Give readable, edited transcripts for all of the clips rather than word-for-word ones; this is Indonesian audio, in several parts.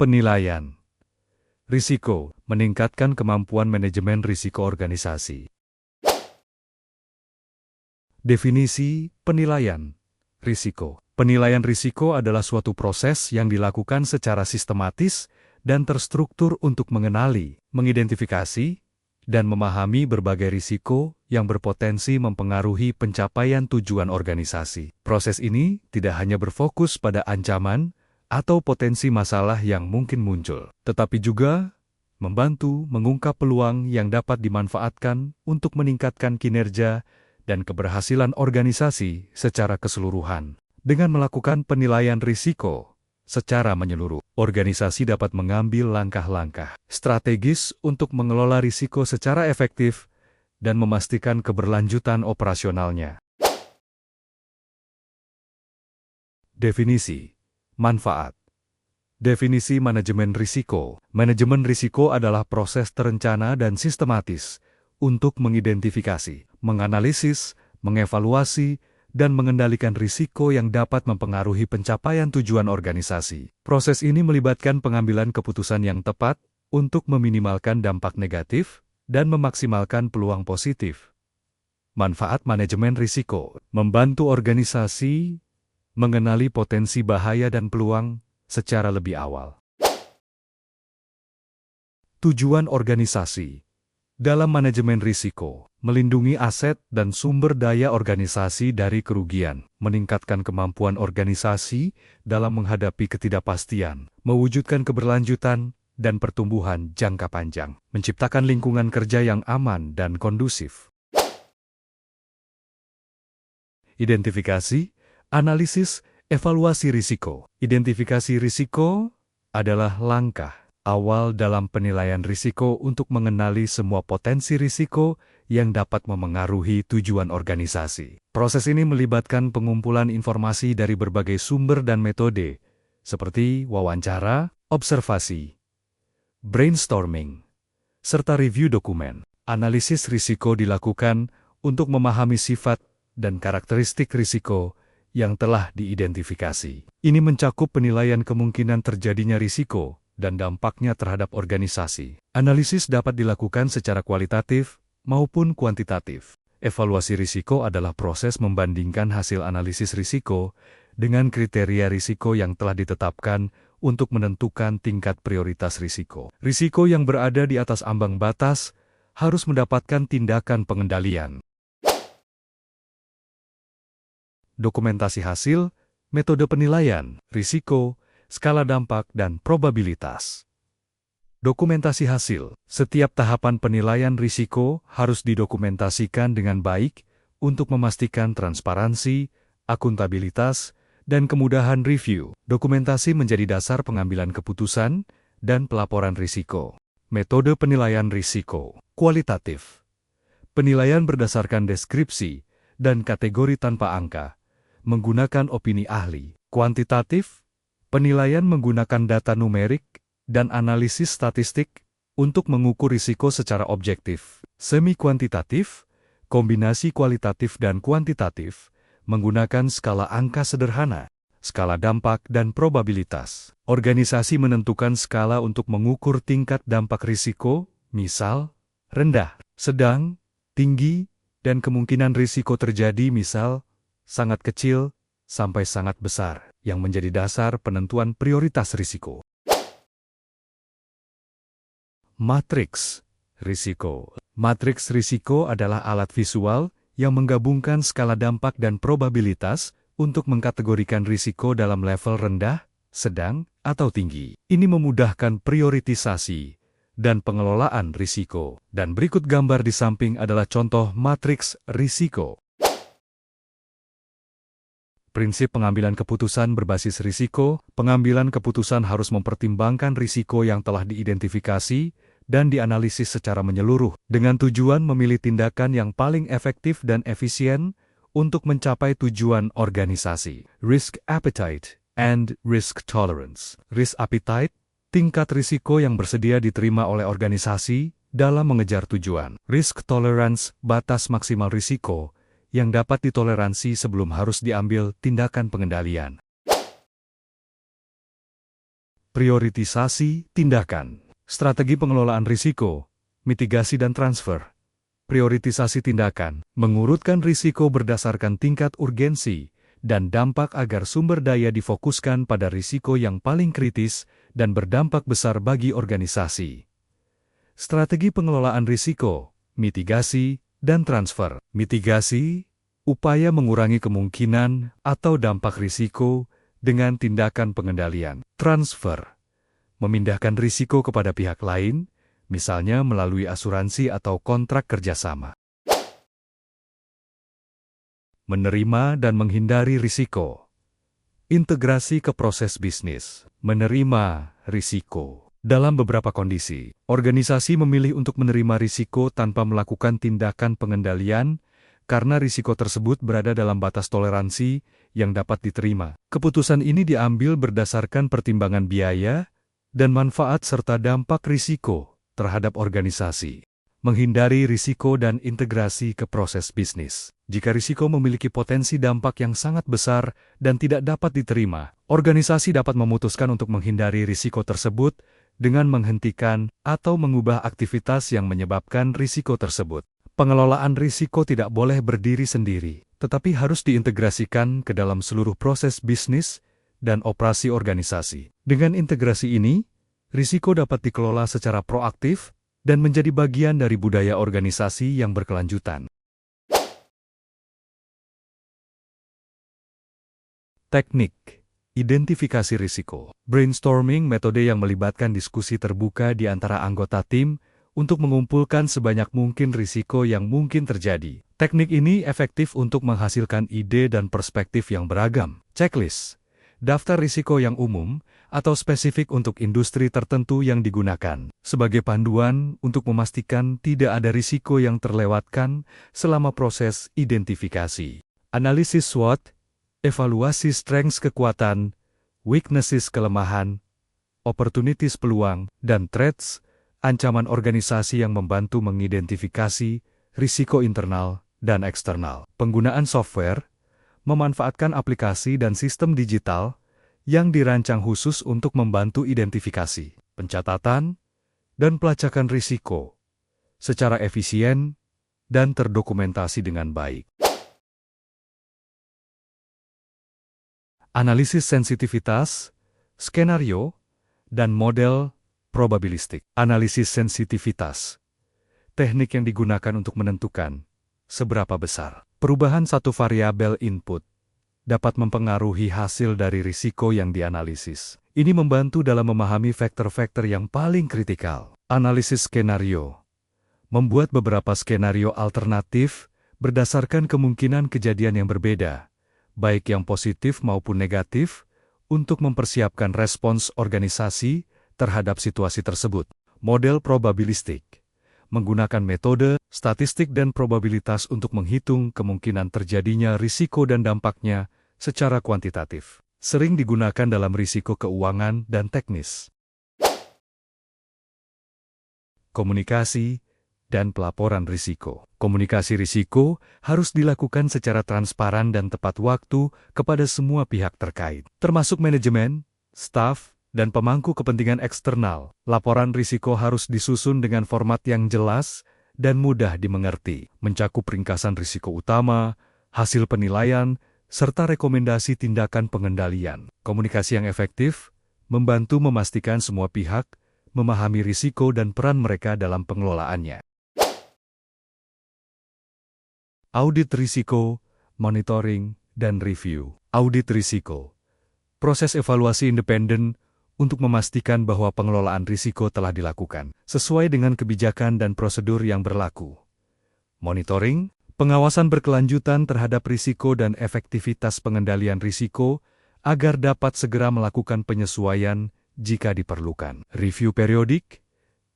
Penilaian risiko meningkatkan kemampuan manajemen risiko organisasi. Definisi penilaian risiko. Penilaian risiko adalah suatu proses yang dilakukan secara sistematis dan terstruktur untuk mengenali, mengidentifikasi, dan memahami berbagai risiko yang berpotensi mempengaruhi pencapaian tujuan organisasi. Proses ini tidak hanya berfokus pada ancaman atau potensi masalah yang mungkin muncul, tetapi juga membantu mengungkap peluang yang dapat dimanfaatkan untuk meningkatkan kinerja dan keberhasilan organisasi secara keseluruhan. Dengan melakukan penilaian risiko secara menyeluruh, organisasi dapat mengambil langkah-langkah strategis untuk mengelola risiko secara efektif dan memastikan keberlanjutan operasionalnya. Definisi manfaat. Definisi manajemen risiko. Manajemen risiko adalah proses terencana dan sistematis untuk mengidentifikasi, menganalisis, mengevaluasi, dan mengendalikan risiko yang dapat mempengaruhi pencapaian tujuan organisasi. Proses ini melibatkan pengambilan keputusan yang tepat untuk meminimalkan dampak negatif dan memaksimalkan peluang positif. Manfaat manajemen risiko membantu organisasi mengenali potensi bahaya dan peluang secara lebih awal. Tujuan organisasi dalam manajemen risiko melindungi aset dan sumber daya organisasi dari kerugian, meningkatkan kemampuan organisasi dalam menghadapi ketidakpastian, mewujudkan keberlanjutan dan pertumbuhan jangka panjang, menciptakan lingkungan kerja yang aman dan kondusif. Identifikasi, analisis, evaluasi risiko. Identifikasi risiko adalah langkah awal dalam penilaian risiko untuk mengenali semua potensi risiko yang dapat memengaruhi tujuan organisasi. Proses ini melibatkan pengumpulan informasi dari berbagai sumber dan metode, seperti wawancara, observasi, brainstorming, serta review dokumen. Analisis risiko dilakukan untuk memahami sifat dan karakteristik risiko yang telah diidentifikasi. Ini mencakup penilaian kemungkinan terjadinya risiko dan dampaknya terhadap organisasi. Analisis dapat dilakukan secara kualitatif maupun kuantitatif. Evaluasi risiko adalah proses membandingkan hasil analisis risiko dengan kriteria risiko yang telah ditetapkan untuk menentukan tingkat prioritas risiko. Risiko yang berada di atas ambang batas harus mendapatkan tindakan pengendalian. Dokumentasi hasil, metode penilaian, risiko, skala dampak, dan probabilitas. Dokumentasi hasil. Setiap tahapan penilaian risiko harus didokumentasikan dengan baik untuk memastikan transparansi, akuntabilitas, dan kemudahan review. Dokumentasi menjadi dasar pengambilan keputusan dan pelaporan risiko. Metode penilaian risiko. Kualitatif. Penilaian berdasarkan deskripsi dan kategori tanpa angka, menggunakan opini ahli. Kuantitatif. Penilaian menggunakan data numerik dan analisis statistik untuk mengukur risiko secara objektif. Semi-kuantitatif, kombinasi kualitatif dan kuantitatif, menggunakan skala angka sederhana, skala dampak dan probabilitas. Organisasi menentukan skala untuk mengukur tingkat dampak risiko, misal, rendah, sedang, tinggi, dan kemungkinan risiko terjadi misal, sangat kecil, sampai sangat besar, yang menjadi dasar penentuan prioritas risiko. Matriks risiko. Matriks risiko adalah alat visual yang menggabungkan skala dampak dan probabilitas untuk mengkategorikan risiko dalam level rendah, sedang, atau tinggi. Ini memudahkan prioritisasi dan pengelolaan risiko. Dan berikut gambar di samping adalah contoh matriks risiko. Prinsip pengambilan keputusan berbasis risiko. Pengambilan keputusan harus mempertimbangkan risiko yang telah diidentifikasi dan dianalisis secara menyeluruh, dengan tujuan memilih tindakan yang paling efektif dan efisien untuk mencapai tujuan organisasi. Risk appetite and risk tolerance. Risk appetite, tingkat risiko yang bersedia diterima oleh organisasi dalam mengejar tujuan. Risk tolerance, batas maksimal risiko yang dapat ditoleransi sebelum harus diambil tindakan pengendalian. Prioritisasi tindakan. Strategi pengelolaan risiko, mitigasi dan transfer. Prioritisasi tindakan, mengurutkan risiko berdasarkan tingkat urgensi dan dampak agar sumber daya difokuskan pada risiko yang paling kritis dan berdampak besar bagi organisasi. Strategi pengelolaan risiko, mitigasi, dan transfer. Mitigasi, upaya mengurangi kemungkinan atau dampak risiko dengan tindakan pengendalian. Transfer, memindahkan risiko kepada pihak lain, misalnya melalui asuransi atau kontrak kerjasama. Menerima dan menghindari risiko. Integrasi ke proses bisnis. Menerima risiko. Dalam beberapa kondisi, organisasi memilih untuk menerima risiko tanpa melakukan tindakan pengendalian karena risiko tersebut berada dalam batas toleransi yang dapat diterima. Keputusan ini diambil berdasarkan pertimbangan biaya dan manfaat serta dampak risiko terhadap organisasi. Menghindari risiko dan integrasi ke proses bisnis. Jika risiko memiliki potensi dampak yang sangat besar dan tidak dapat diterima, organisasi dapat memutuskan untuk menghindari risiko tersebut dengan menghentikan atau mengubah aktivitas yang menyebabkan risiko tersebut. Pengelolaan risiko tidak boleh berdiri sendiri, tetapi harus diintegrasikan ke dalam seluruh proses bisnis dan operasi organisasi. Dengan integrasi ini, risiko dapat dikelola secara proaktif dan menjadi bagian dari budaya organisasi yang berkelanjutan. Teknik identifikasi risiko. Brainstorming, metode yang melibatkan diskusi terbuka di antara anggota tim untuk mengumpulkan sebanyak mungkin risiko yang mungkin terjadi. Teknik ini efektif untuk menghasilkan ide dan perspektif yang beragam. Checklist, daftar risiko yang umum atau spesifik untuk industri tertentu yang digunakan, sebagai panduan untuk memastikan tidak ada risiko yang terlewatkan selama proses identifikasi. Analisis SWOT, evaluasi strengths kekuatan, weaknesses kelemahan, opportunities peluang, dan threats, ancaman organisasi yang membantu mengidentifikasi risiko internal dan eksternal. Penggunaan software, memanfaatkan aplikasi dan sistem digital yang dirancang khusus untuk membantu identifikasi, pencatatan, dan pelacakan risiko secara efisien dan terdokumentasi dengan baik. Analisis sensitivitas, skenario, dan model probabilistik. Analisis sensitivitas, teknik yang digunakan untuk menentukan seberapa besar perubahan satu variabel input dapat mempengaruhi hasil dari risiko yang dianalisis. Ini membantu dalam memahami faktor-faktor yang paling kritikal. Analisis skenario, membuat beberapa skenario alternatif berdasarkan kemungkinan kejadian yang berbeda, baik yang positif maupun negatif, untuk mempersiapkan respons organisasi terhadap situasi tersebut. Model probabilistik, menggunakan metode, statistik dan probabilitas untuk menghitung kemungkinan terjadinya risiko dan dampaknya secara kuantitatif. Sering digunakan dalam risiko keuangan dan teknis. Komunikasi dan pelaporan risiko. Komunikasi risiko harus dilakukan secara transparan dan tepat waktu kepada semua pihak terkait, termasuk manajemen, staf, dan pemangku kepentingan eksternal. Laporan risiko harus disusun dengan format yang jelas dan mudah dimengerti, mencakup ringkasan risiko utama, hasil penilaian, serta rekomendasi tindakan pengendalian. Komunikasi yang efektif membantu memastikan semua pihak memahami risiko dan peran mereka dalam pengelolaannya. Audit risiko, monitoring, dan review. Audit risiko, proses evaluasi independen untuk memastikan bahwa pengelolaan risiko telah dilakukan sesuai dengan kebijakan dan prosedur yang berlaku. Monitoring, pengawasan berkelanjutan terhadap risiko dan efektivitas pengendalian risiko agar dapat segera melakukan penyesuaian jika diperlukan. Review periodik,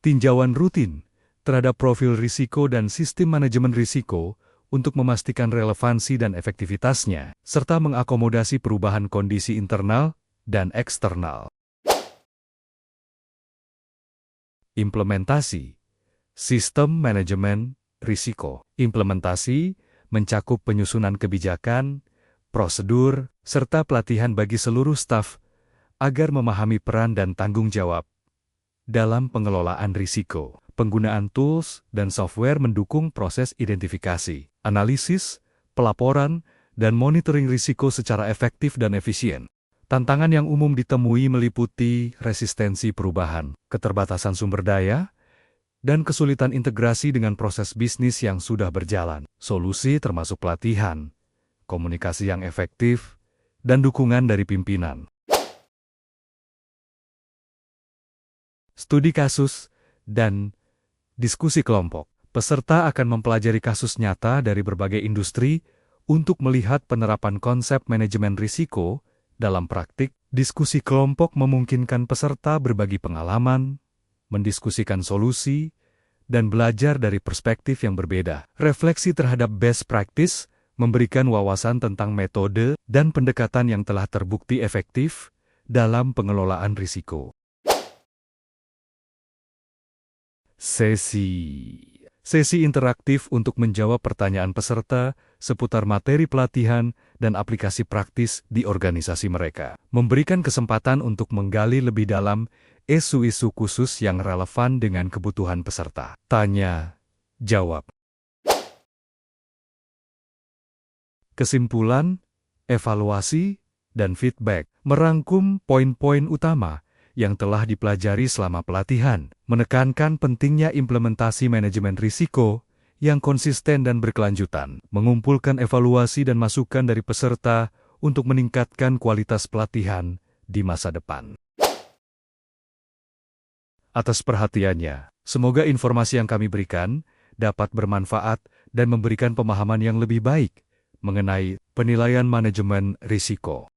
tinjauan rutin terhadap profil risiko dan sistem manajemen risiko untuk memastikan relevansi dan efektivitasnya, serta mengakomodasi perubahan kondisi internal dan eksternal. Implementasi sistem manajemen risiko. Implementasi mencakup penyusunan kebijakan, prosedur, serta pelatihan bagi seluruh staf agar memahami peran dan tanggung jawab dalam pengelolaan risiko. Penggunaan tools dan software mendukung proses identifikasi, analisis, pelaporan, dan monitoring risiko secara efektif dan efisien. Tantangan yang umum ditemui meliputi resistensi perubahan, keterbatasan sumber daya, dan kesulitan integrasi dengan proses bisnis yang sudah berjalan. Solusi termasuk pelatihan, komunikasi yang efektif, dan dukungan dari pimpinan. Studi kasus dan diskusi kelompok. Peserta akan mempelajari kasus nyata dari berbagai industri untuk melihat penerapan konsep manajemen risiko dalam praktik. Diskusi kelompok memungkinkan peserta berbagi pengalaman, mendiskusikan solusi, dan belajar dari perspektif yang berbeda. Refleksi terhadap best practice memberikan wawasan tentang metode dan pendekatan yang telah terbukti efektif dalam pengelolaan risiko. Sesi interaktif untuk menjawab pertanyaan peserta seputar materi pelatihan dan aplikasi praktis di organisasi mereka. Memberikan kesempatan untuk menggali lebih dalam isu-isu khusus yang relevan dengan kebutuhan peserta. Tanya, jawab. Kesimpulan, evaluasi, dan feedback merangkum poin-poin utama yang telah dipelajari selama pelatihan, menekankan pentingnya implementasi manajemen risiko yang konsisten dan berkelanjutan, mengumpulkan evaluasi dan masukan dari peserta untuk meningkatkan kualitas pelatihan di masa depan. Atas perhatiannya, semoga informasi yang kami berikan dapat bermanfaat dan memberikan pemahaman yang lebih baik mengenai penilaian manajemen risiko.